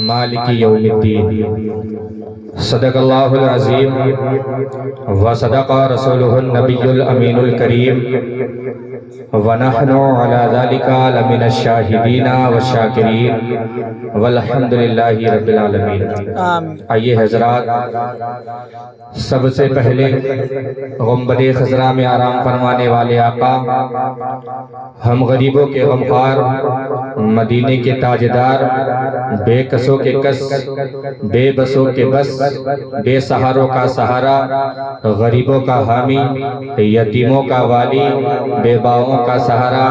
مالک یوم الدین صدق اللہ العظیم و صدق رسولہ النبی الامین الکریم ونحن علی ذلک لمن الشاہدین والشاکرین والحمدللہ رب العالمین۔ آئیے حضرات، سب سے پہلے غنبد خضرا میں آرام فرمانے والے آقا، ہم غریبوں کے غمخوار، مدینے کے تاجدار، بے کسوں کے کس، بے بسوں کے بس، بے سہاروں کا سہارا، غریبوں کا حامی، یتیموں کا والی، بے باؤں کا سہارا،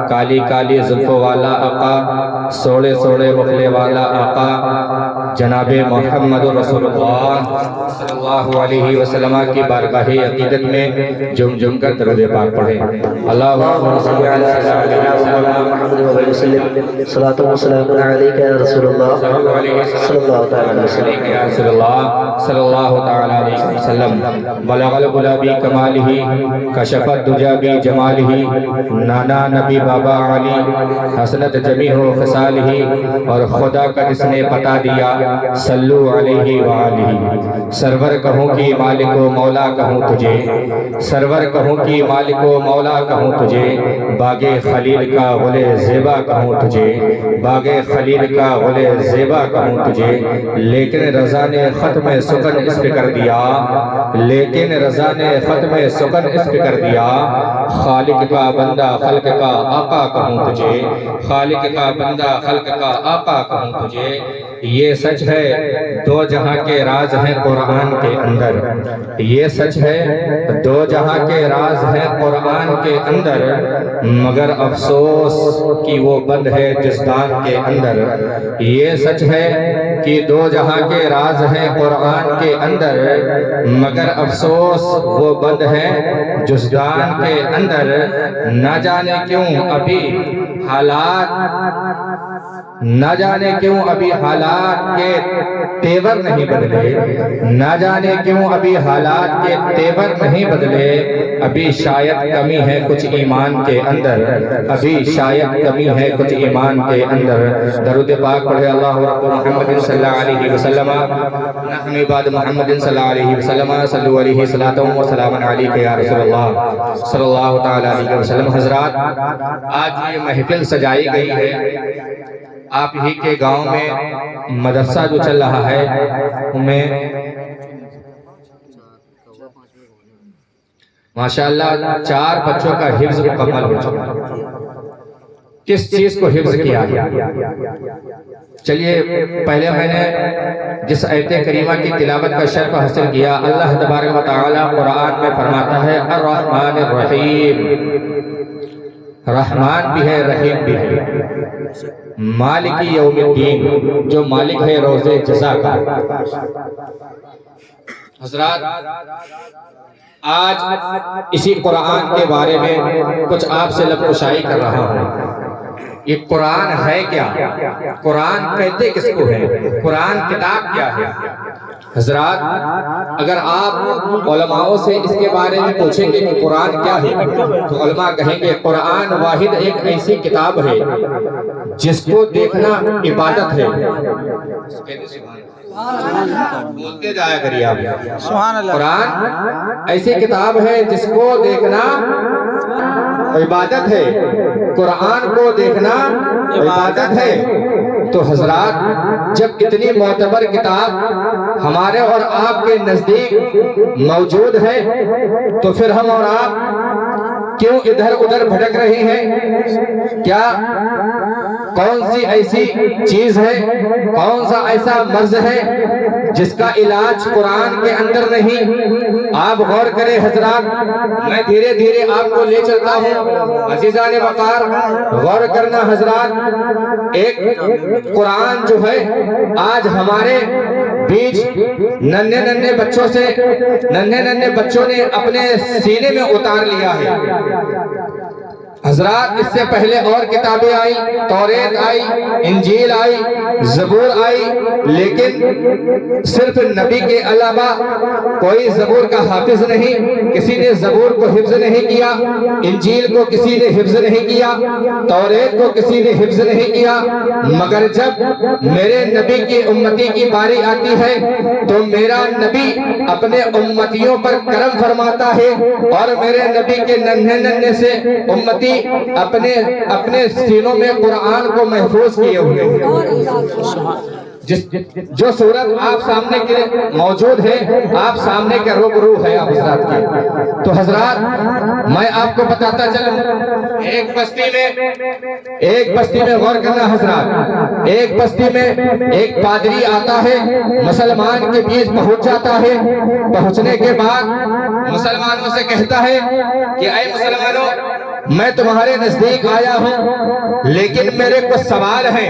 کالی کالی زلفوں والا آقا، سوڑے سوڑے مخلے والا آقا، جناب محمد رسول اللہ صلی اللہ علیہ وسلم کی بارگاہ عقیدت میں جم جم کر درود پاک پڑھیں۔ اللہم صلی محمد وسلم صلاۃ و سلام علیک یا رسول اللہ صلی اللہ تعالی وسلم یا رسول اللہ صلی اللہ تعالی علیہ وسلم۔ بلغ العلا بی کمالہ، کشف الدجا بی جمالہ، نانا نبی بابا علی، حسنت جمیع خصالہ، اور خدا کا جس نے بتا دیا صلو علیہ وآلہ۔ سرور کہوں کی مالک و مولا کہوں تجھے، سرور کہوں کی مالک و مولا کہوں تجھے، باغ خلیل کا غل زیبا کہوں تجھے، باغ خلیل کا غل زیبا کہوں تجھے، لیکن رضا نے ختم سکن اس پہ کر دیا، لیکن رضا نے ختم سکن اس پہ کر دیا، خالق کا بندہ خلق کا آقا کہوں تجھے، خالق کا بندہ خلق کا آقا کہوں تجھے۔ یہ سچ ہے دو جہاں کے راز ہیں قرآن کے اندر، یہ سچ ہے دو جہاں کے راز ہیں قرآن کے اندر، مگر افسوس کہ وہ بند ہے جزدان کے اندر۔ یہ سچ ہے کہ دو جہاں کے راز ہیں قرآن کے اندر، مگر افسوس وہ بند ہے جزدان کے اندر۔ نہ جانے کیوں ابھی حالات، نہ جانے کیوں ابھی حالات کے تیور نہیں بدلے، نہ جانے کیوں ابھی حالات کے تیور نہیں بدلے، ابھی شاید کمی ہے کچھ ایمان کے اندر، ابھی شاید کمی ہے کچھ ایمان کے اندر۔ درود پاک پڑھے اللہ رب محمد صلی اللہ علیہ وسلم، نحن عباد محمد صلی اللہ علیہ وسلم، صلو علیہ صلاۃ و سلام علیک یا رسول اللہ صلی اللہ تعالی علیہ وسلم۔ حضرات، آج یہ محفل سجائی گئی ہے آپ ہی کے گاؤں میں مدرسہ جو چل رہا ہے، میں ماشاءاللہ 4 بچوں کا حفظ مکمل ہو چکا۔ کس چیز کو حفظ کیا ہے؟ چلیے، پہلے میں نے جس آیت کریمہ کی تلاوت کا شرف حاصل کیا، اللہ تبارک و تعالی قرآن میں فرماتا ہے الرحمن الرحیم، رحمان بھی ہے رحیم بھی ہے، مالک یوم الدین، جو مالک ہے روز جزا کا۔ حضرات، آج اسی قرآن کے بارے میں کچھ آپ سے لب کشائی کر رہا ہوں۔ یہ قرآن ہے کیا؟ قرآن کہتے کس کو ہے؟ قرآن کتاب کیا ہے؟ حضرات، اگر آپ علماء سے اس کے بارے میں پوچھیں گے کہ قرآن کیا ہے، تو علماء کہیں گے قرآن واحد ایک ایسی کتاب ہے جس کو دیکھنا عبادت ہے۔ بولتے جایا کریے آپ۔ قرآن ایسی کتاب ہے جس کو دیکھنا عبادت ہے، قرآن کو دیکھنا عبادت ہے۔ تو حضرات، جب اتنی معتبر کتاب ہمارے اور آپ کے نزدیک موجود ہے، تو پھر ہم اور آپ کیوں ادھر ادھر بھٹک رہے ہیں؟ کیا کون سی ایسی چیز ہے، کون سا ایسا مرض ہے جس کا علاج قرآن کے اندر نہیں؟ آپ غور کریں حضرات، میں دھیرے دھیرے آپ کو لے چلتا ہوں۔ عزیزان وقار، غور کرنا حضرات، ایک قرآن جو ہے آج ہمارے بیچ ننھے ننھے بچوں سے، ننھے ننھے بچوں نے اپنے سینے میں اتار لیا ہے۔ حضرات اس سے پہلے اور کتابیں آئی، توریت آئی، انجیل آئی، زبور آئی، لیکن صرف نبی کے علاوہ کوئی زبور کا حافظ نہیں، کسی نے زبور کو حفظ نہیں کیا، انجیل کو کسی نے حفظ نہیں کیا، توریت کو کسی نے حفظ نہیں کیا، مگر جب میرے نبی کی امتی کی باری آتی ہے تو میرا نبی اپنے امتیوں پر کرم فرماتا ہے، اور میرے نبی کے ننھے ننھے سے امتی اپنے سینوں میں قرآن کو محفوظ کیے ہوئے ہیں۔ جو صورت آپ سامنے کے موجود ہے، آپ سامنے کے روبرو ہے آپ حضرات کے، تو حضرات میں آپ کو بتاتا چلوں، ایک بستی میں غور کرنا حضرات، ایک بستی میں ایک پادری آتا ہے، مسلمان کے بیچ پہنچ جاتا ہے، پہنچنے کے بعد مسلمانوں سے کہتا ہے کہ اے مسلمانوں، میں تمہارے نزدیک آیا ہوں لیکن میرے کچھ سوال ہیں،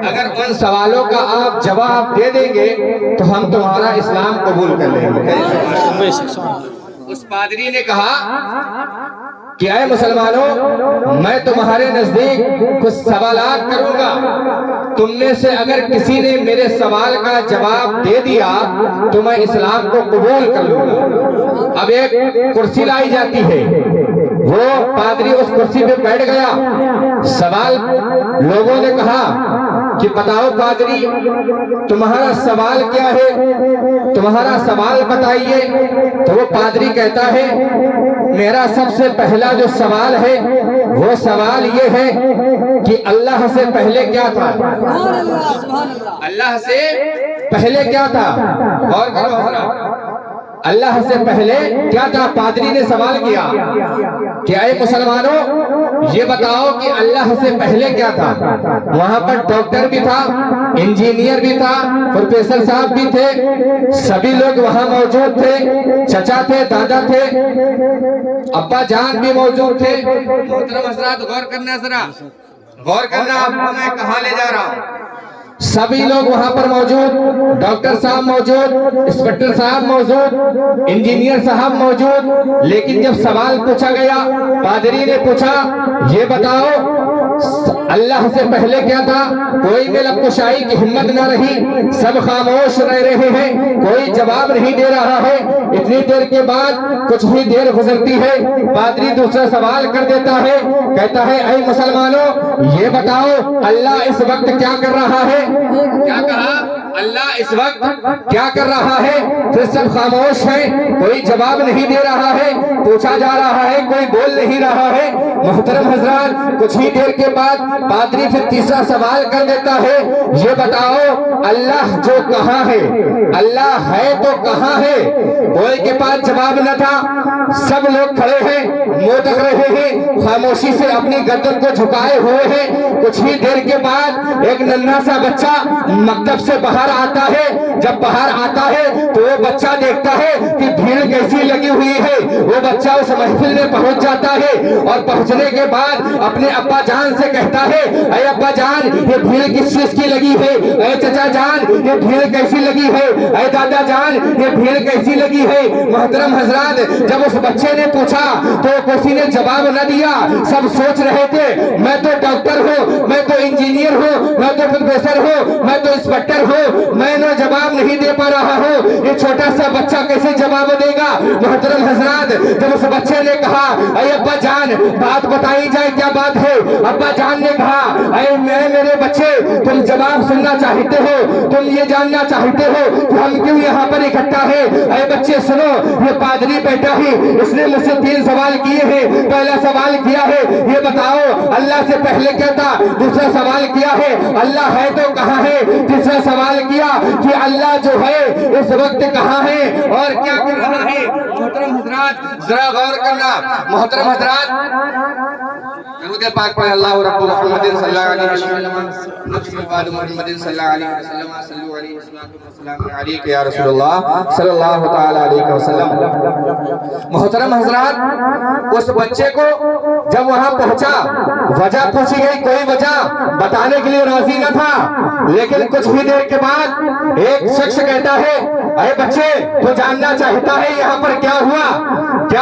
اگر ان سوالوں کا آپ جواب دے دیں گے تو ہم تمہارا اسلام قبول کر لیں گے۔ اس پادری نے کہا کہ اے مسلمانوں، میں تمہارے نزدیک کچھ سوالات کروں گا، تم میں سے اگر کسی نے میرے سوال کا جواب دے دیا تو میں اسلام کو قبول کر لوں گا۔ اب ایک کرسی لائی جاتی ہے، وہ پادری اس کرسی پہ بیٹھ گیا، سوال لوگوں نے کہا کہ بتاؤ پادری تمہارا سوال کیا ہے، تمہارا سوال بتائیے۔ تو وہ پادری کہتا ہے میرا سب سے پہلا جو سوال ہے وہ سوال یہ ہے کہ اللہ سے پہلے کیا تھا؟ اللہ سے پہلے کیا تھا؟ غور کرو حضرات، اللہ سے پہلے کیا تھا؟ پادری نے سوال کیا کہ اے مسلمانوں یہ بتاؤ کہ اللہ سے پہلے کیا تھا؟ وہاں پر ڈاکٹر بھی تھا، انجینئر بھی تھا، پروفیسر صاحب بھی تھے، سبھی لوگ وہاں موجود تھے، چچا تھے، دادا تھے، ابا جان بھی موجود تھے۔ محترم حضرات غور کرنا، ذرا غور کرنا، آپ کو میں کہاں لے جا رہا ہوں۔ سبھی لوگ وہاں پر موجود، ڈاکٹر صاحب موجود، انسپکٹر صاحب موجود، انجینئر صاحب موجود، لیکن جب سوال پوچھا گیا، پادری نے پوچھا یہ بتاؤ اللہ سے پہلے کیا تھا؟ کوئی میں لب کشائی کی ہمت نہ رہی، سب خاموش رہ رہے ہیں، کوئی جواب نہیں دے رہا ہے۔ اتنی دیر کے بعد کچھ ہی دیر گزرتی ہے، پادری دوسرا سوال کر دیتا ہے، کہتا ہے اے مسلمانوں یہ بتاؤ اللہ اس وقت کیا کر رہا ہے؟ کیا کہا؟ اللہ اس وقت کیا کر رہا ہے؟ پھر سب خاموش ہیں، کوئی جواب نہیں دے رہا ہے، پوچھا جا رہا ہے، کوئی بول نہیں رہا ہے۔ محترم حضرات کچھ ہی دیر کے بعد پادری پھر تیسرا سوال کر دیتا ہے، یہ بتاؤ اللہ جو کہاں ہے؟ اللہ ہے تو کہاں ہے؟ کوئی کے پاس جواب نہ تھا، سب لوگ کھڑے ہیں، منہ تک رہے ہیں، خاموشی سے اپنی گردن کو جھکائے ہوئے ہیں۔ کچھ ہی دیر کے بعد ایک ننھا سا بچہ مکتب سے باہر آتا ہے، جب باہر آتا ہے تو وہ بچہ دیکھتا ہے کہ بھیڑ کیسی لگی ہوئی ہے، وہ بچہ اس محفل میں پہنچ جاتا ہے، اور پہنچنے کے بعد اپنے ابا جان سے کہتا ہے اے ابا جان یہ بھیڑ کس چیز کی لگی ہے؟ اے چچا جان یہ بھیڑ کیسی لگی ہے؟ اے دادا جان یہ بھیڑ کیسی لگی ہے؟ محترم حضرات جب اس بچے نے پوچھا تو کسی نے جواب نہ دیا، سب سوچ رہے تھے میں تو ڈاکٹر ہوں، میں تو انجینئر ہوں، میں تو پروفیسر ہوں، میں تو انسپکٹر ہوں، میں نے جواب نہیں دے پا رہا ہوں، یہ چھوٹا سا بچہ کیسے جواب دے گا؟ محترم حضرات جب اس بچے نے کہا اے ابا جان بات بتائی جائے کیا بات ہے؟ ابا جان نے کہا اے میرے بچے تم جواب سننا چاہتے ہو، تم یہ جاننا چاہتے ہو کہ ہم کیوں یہاں پر اکٹھا ہے؟ اے بچے سنو، یہ پادری بیٹا ہے، اس نے مجھ سے 3 سوال کیے ہیں۔ پہلا سوال کیا ہے یہ بتاؤ اللہ سے پہلے کیا تھا؟ دوسرا سوال کیا ہے اللہ ہے تو کہاں ہے؟ تیسرا سوال کیا کہ اللہ جو ہے اس وقت کہاں ہے اور کیا کر رہا ہے؟ محترم حضرات ذرا غور کرنا، محترم حضرات درود پاک پڑھیں، اللہ رب محمد صلی اللہ علیہ وسلم محمد صلی اللہ علیہ وسلم صلو علیہ وسلم علیک یا رسول اللہ صلی اللہ تعالی علیہ وسلم۔ محترم حضرات اس بچے کو جب وہاں پہنچا وجہ پوچھی گئی، کوئی وجہ بتانے کے لیے راضی نہ تھا، لیکن کچھ ہی دیر کے بعد ایک شخص کہتا ہے اے بچے تو جاننا چاہتا ہے یہاں پر کیا ہوا، کیا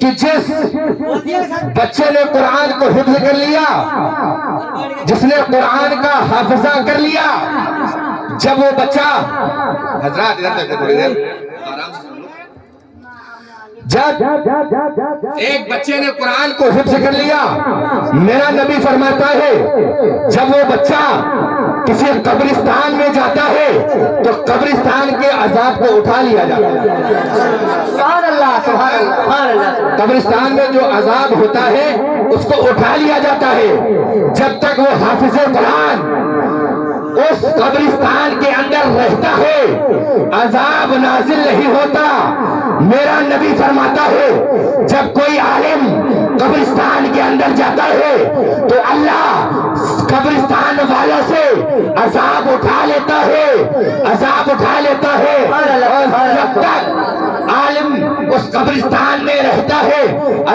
کہ جس بچے نے قرآن کو حفظ کر لیا، جس نے قرآن کا حافظہ کر لیا، جب وہ بچہ حضرات ادھر تک تھوڑی دیر آرام سے سن لو، جب ایک بچے نے قرآن کو حفظ کر لیا، میرا نبی فرماتا ہے جب وہ بچہ کسی قبرستان میں جاتا ہے تو قبرستان کے عذاب کو اٹھا لیا جاتا ہے۔ سبحان اللہ، سبحان اللہ، سبحان اللہ۔ قبرستان میں جو عذاب ہوتا ہے اس کو اٹھا لیا جاتا ہے۔ جب تک وہ حافظ قرآن اس قبرستان کے اندر رہتا ہے عذاب نازل نہیں ہوتا۔ میرا نبی فرماتا ہے جب کوئی عالم قبرستان کے اندر جاتا ہے تو اللہ قبرستان والوں سے عذاب اٹھا لیتا ہے، عذاب اٹھا لیتا ہے، اور جب تک عالم اس قبرستان میں رہتا ہے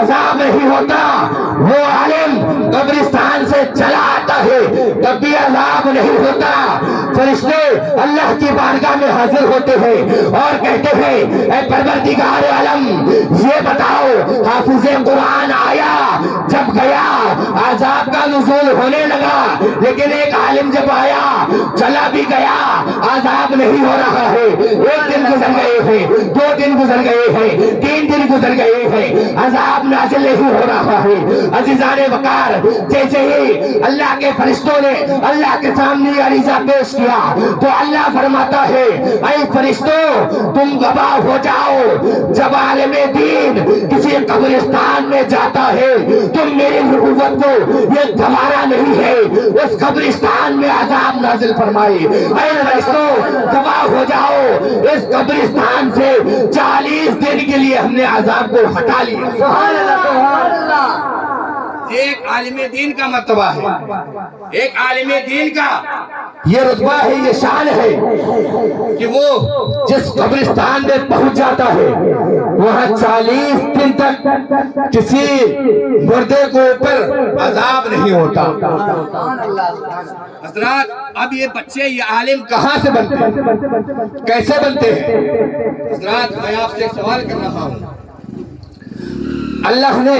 عذاب نہیں ہوتا۔ وہ عالم قبرستان سے چلا آتا ہے تب بھی عذاب نہیں ہوتا۔ فرشتے اللہ کی بارگاہ میں حاضر ہوتے ہیں اور کہتے ہیں اے پروردگار عالم یہ بتاؤ حافظ قرآن آیا، جب گیا عذاب کا نزول ہونے لگا، لیکن ایک عالم جب آیا چلا بھی گیا عذاب نہیں ہو رہا ہے۔ ایک دن گزر گئے ہیں، 2 دن گزر گئے ہیں، 3 دن گزر گئے ہیں، عذاب نازل نہیں ہو رہا ہے۔ عزیزان وقار، جیسے ہی اللہ کے فرشتوں نے اللہ کے سامنے عریضہ پیش کیا تو اللہ فرماتا ہے اے فرشتوں تم گواہ ہو جاؤ، جب عالم دین کسی قبرستان میں جاتا ہے تم میری نبوت کو یہ گوارا نہیں ہے، اس قبرستان میں عذاب نازل فرمائے۔ اے فرشتوں گواہ ہو جاؤ، اس قبرستان سے 40 دن کے لیے ہم نے عذاب کو ہٹا لیا۔ سبحان اللہ، سبحان اللہ۔ ایک عالم دین کا مرتبہ ہے، ایک عالم دین کا یہ رتبہ ہے، یہ شان ہے کہ وہ جس قبرستان میں پہنچ جاتا ہے وہاں 40 دن تک کسی مردے کو اوپر عذاب نہیں ہوتا۔ حضرات اب یہ بچے یہ عالم کہاں سے بنتے ہیں، کیسے بنتے ہیں؟ حضرات میں آپ سے ایک سوال کر رہا ہوں، اللہ نے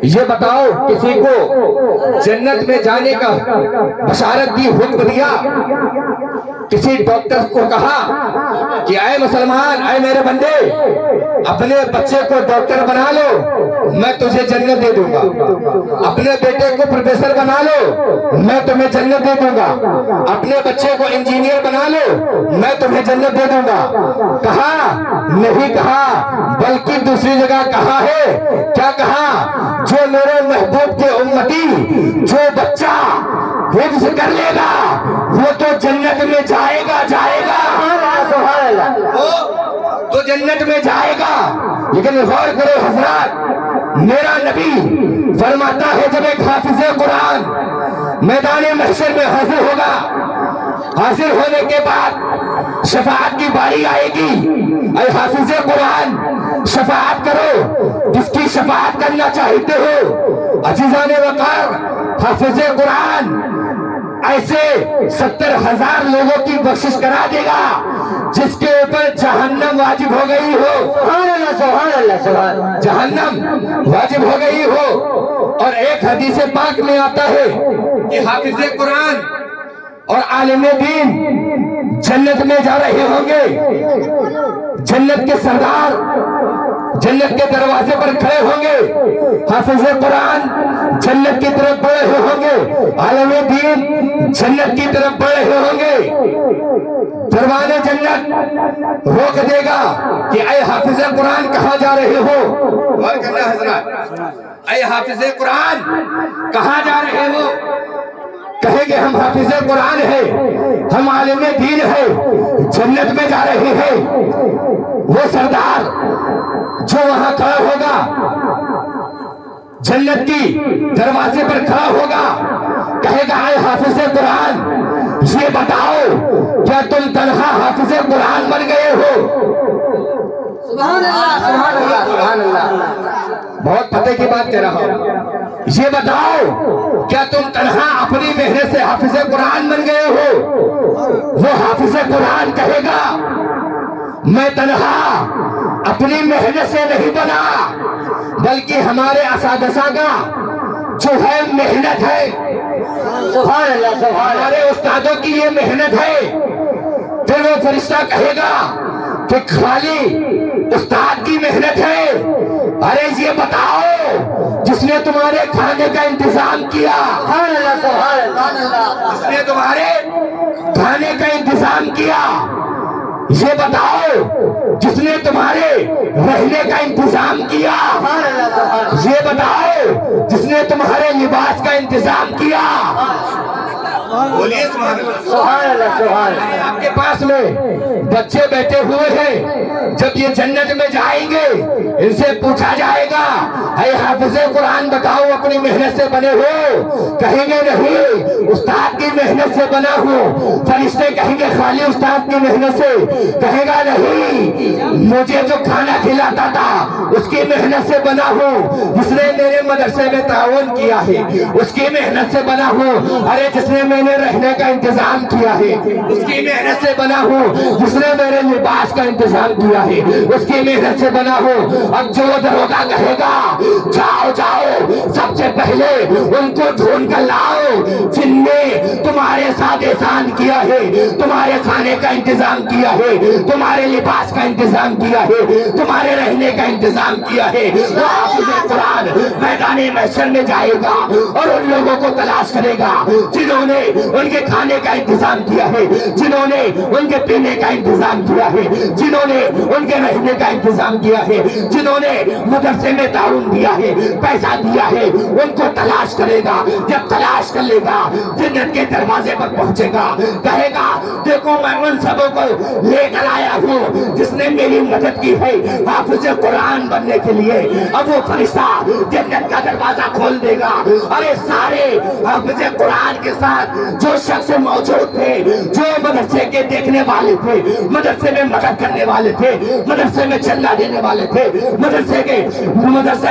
یہ بتاؤ کسی کو جنت میں جانے کا بشارت دی، حکم دیا، کسی ڈاکٹر کو کہا کہ اے مسلمان، اے میرے بندے اپنے بچے کو ڈاکٹر بنا لو میں تجھے جنت دے دوں گا، اپنے بیٹے کو پروفیسر بنا لو میں تمہیں جنت دے دوں گا، اپنے بچے کو انجینئر بنا لو میں تمہیں جنت دے دوں گا۔ کہا نہیں، کہا بلکہ دوسری جگہ کہا ہے، کیا کہا؟ جو میرے محبوب کے امتی جو بچہ حفظ کر لے گا وہ تو جنت میں جائے گا، جائے گا، سبحان اللہ۔ وہ تو جنت میں جائے گا۔ لیکن غور کرو حضرات، میرا نبی فرماتا ہے جب ایک حافظ قرآن میدان محشر میں حاضر ہوگا، حاضر ہونے کے بعد شفاعت کی باری آئے گی، اے حافظ قرآن شفاعت کرو، جس کی شفاعت کرنا چاہتے ہو۔ عزیزان وقار، حافظ قرآن ایسے 70,000 لوگوں کی بخشش کرا دے گا جس کے اوپر جہنم واجب ہو گئی ہو۔ سبحان اللہ، سبحان اللہ، سبحان اللہ۔ جہنم واجب ہو گئی ہو۔ اور ایک حدیث پاک میں آتا ہے کہ حافظ قرآن اور عالم دین جنت میں جا رہے ہوں گے، جنت کے سردار جنت کے دروازے پر کھڑے ہوں گے، حافظ قرآن جنت کی طرف بڑھ رہے ہوں گے، عالم دین جنت کی طرف بڑھ رہے ہوں گے۔ دروازے جنت روک دے گا کہ اے حافظ قرآن کہاں جا رہے ہو؟ غور کرنا حضرات، اے حافظ قرآن کہاں جا رہے ہو؟ کہیں گے ہم حافظ قرآن ہیں، ہم عالم دین ہیں، جنت میں جا رہے ہیں۔ وہ سردار جو وہاں کھڑا ہوگا، جنت کی دروازے پر کھڑا ہوگا، کہے گا اے حافظ قرآن یہ بتاؤ کیا تم تنہا حافظ قرآن بن گئے ہو؟ سبحان اللہ، سبحان اللہ، سبحان اللہ۔ بہت پتے کی بات کہہ رہا ہوں، یہ بتاؤ کیا تم تنہا اپنی محنت سے حافظ قرآن بن گئے ہو؟ وہ حافظ قرآن کہے گا میں تنہا اپنی محنت سے نہیں بنا، بلکہ ہمارے اساتذہ کا جو ہے محنت ہے، سبحان اللہ سبحان اللہ. ہمارے استادوں کی یہ محنت ہے. پھر وہ فرشتہ کہے گا کہ خالی استاد کی محنت ہے. ارے یہ بتاؤ جس نے تمہارے کھانے کا انتظام کیا، سبحان اللہ سبحان اللہ. جس نے تمہارے کھانے کا انتظام کیا، یہ بتاؤ جس نے تمہارے رہنے کا انتظام کیا، سبحان اللہ سبحان اللہ. یہ بتاؤ جس نے تمہارے لباس کا انتظام کیا. بولیے سبحان اللہ. سبحان اللہ سبحان اللہ. آپ کے پاس میں بچے بیٹھے ہوئے ہیں، جب یہ جنت میں جائیں گے ان سے پوچھا جائے گا اے حافظ قرآن بتاؤ اپنی محنت سے بنے ہو؟ کہیں گے نہیں، استاد کی محنت سے بنا ہوں. فرشتے کہیں گے خالی استاد کی محنت سے؟ کہے گا نہیں، مجھے جو کھانا کھلاتا تھا اس کی محنت سے بنا ہوں. جس نے میرے مدرسے میں تعاون کیا ہے اس کی محنت سے بنا ہوں. ارے جس نے میں نے رہنے کا انتظام کیا ہے اس کی محنت سے بنا ہوں. جس نے میرے لباس کا انتظام کیا ہے اس کی محنت سے بنا ہوں. اب جو دروگا کہے گا جاؤ جاؤ سب سے پہلے ان کو ڈھونڈ کر لاؤ جن نے تمہارے ساتھ احسان کیا ہے، تمہارے کھانے کا انتظام کیا ہے، تمہارے لباس کا انتظام کیا ہے، تمہارے رہنے کا انتظام کیا ہے. وہ حافظ قرآن میدان محشر میں جائے گا اور ان لوگوں کو تلاش کرے گا جنہوں نے ان کے کھانے کا انتظام کیا ہے، جنہوں نے ان کے پینے کا انتظام کیا ہے، جنہوں نے ان کے رہنے کا انتظام کیا ہے، جنہوں نے مدرسے میں تعاون دیا ہے، پیسہ دیا ہے. ان کو تلاش کرے گا. جب تلاش کر لے گا جنت کے دروازے پر پہنچے گا، کہے گا دیکھو میں ان سبوں کو لے کر آیا ہوں جس نے میری مدد کی ہے حافظ قرآن بننے کے لیے. اب وہ فرشتہ جنت کا دروازہ کھول دے گا. ارے سارے حافظ قرآن کے ساتھ جو شخص موجود تھے، جو مدرسے کے دیکھنے والے تھے، مدرسے میں مدد کرنے والے تھے، مدرسے میں چندہ دینے والے تھے، مدرسے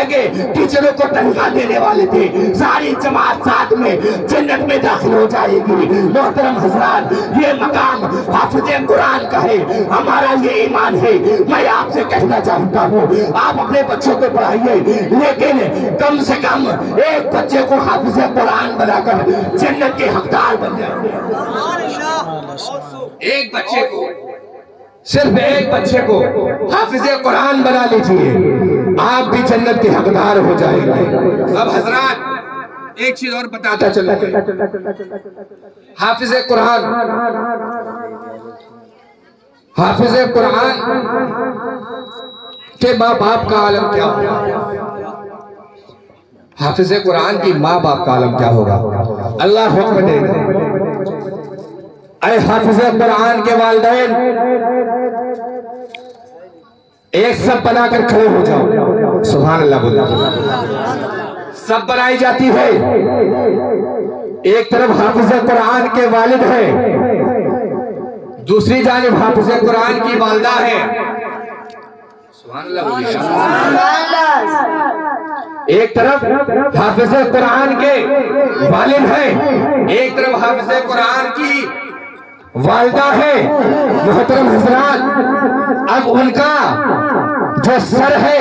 کے ٹیچروں کو تنخواہ دینے والے تھے، ساری جماعت ساتھ میں جنت میں داخل ہو جائے گی. محترم حضرات، یہ مقام حافظ قرآن کا ہے، ہمارا یہ ایمان ہے. میں آپ سے کہنا چاہتا ہوں آپ اپنے بچوں کو پڑھائیے، لیکن کم سے کم ایک بچے کو حافظ قرآن بنا کر جنت کے حقدار بن جائیں. ایک بچے کو، صرف ایک بچے کو حافظ قرآن بنا لیجئے، آپ بھی جنت کے حقدار ہو جائیں گے. اب حضرات ایک چیز اور بتاتا چلا، حافظ قرآن کے ماں باپ کا عالم کیا ہوگا؟ حافظ قرآن کی ماں باپ کا عالم کیا ہوگا؟ اللہ حکم دے گا اے حافظ قرآن کے والدین ایک سب بنا کر کھڑے ہو جاؤ. سبحان اللہ بولو. سب بنائی جاتی ہے. ایک طرف حافظ قرآن کے والد ہیں، دوسری جانب حافظ قرآن کی والدہ ہے. سبحان اللہ بولو. ایک طرف حافظ قرآن کے والد ہیں، ایک طرف حافظ قرآن کی والدہ ہے. محترم حضرات، اب ان کا جو سر ہے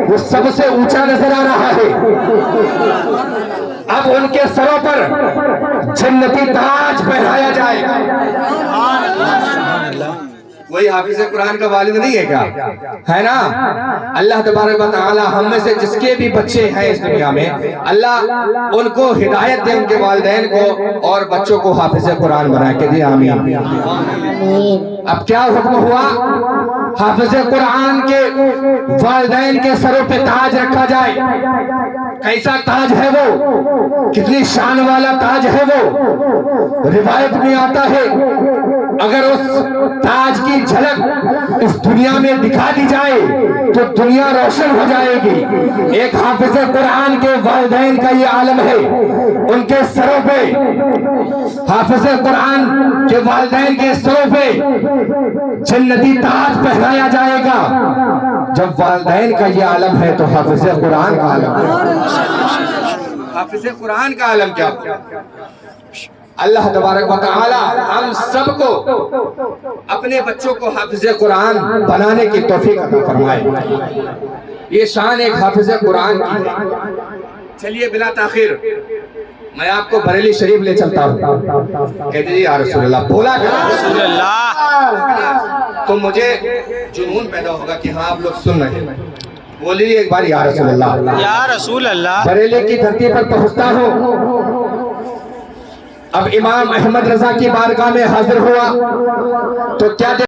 وہ سب سے اونچا نظر آ رہا ہے. اب ان کے سروں پر جنتی تاج پہنایا جائے گا. وہی حافظ قرآن کا والد نہیں ہے کیا؟ ہے نا؟ اللہ تبارک و تعالی ہم میں سے جس کے بھی بچے ہیں اس دنیا میں، اللہ ان کو ہدایت دے، ان کے والدین کو اور بچوں کو حافظ قرآن بنا کے دے. آمین. اب کیا حکم ہوا؟ حافظ قرآن کے والدین کے سروں پہ تاج رکھا جائے. کیسا تاج ہے وہ؟ کتنی شان والا تاج ہے وہ؟ روایت میں آتا ہے اگر اس تاج کی جھلک اس دنیا میں دکھا دی جائے تو دنیا روشن ہو جائے گی. ایک حافظ قرآن کے والدین کا یہ عالم ہے. ان کے سروں پہ، حافظ قرآن کے والدین کے سروں پہ جنتی تاج پہنایا جائے گا. جب والدین کا یہ عالم ہے تو حافظ قرآن کا عالم ہے. حافظ قرآن کا عالم کیا؟ اللہ تبارک و تعالی ہم سب کو اپنے بچوں کو حافظ قرآن بنانے کی توفیق عطا فرمائے. یہ شان ایک حافظ قرآن کی ہے۔ چلیے بلا تاخیر میں آپ کو بریلی شریف لے چلتا ہوں۔ کہتے جی یا رسول اللہ، بولا کرا رسول اللہ، تو مجھے جنون پیدا ہوگا کہ ہاں آپ لوگ سن رہے ہیں۔ بولی ایک بار یا رسول اللہ، یا رسول اللہ، بریلی کی دھرتی پر پہنچتا ہوں۔ اب امام احمد رضا کی بارگاہ میں حاضر ہوا تو کیا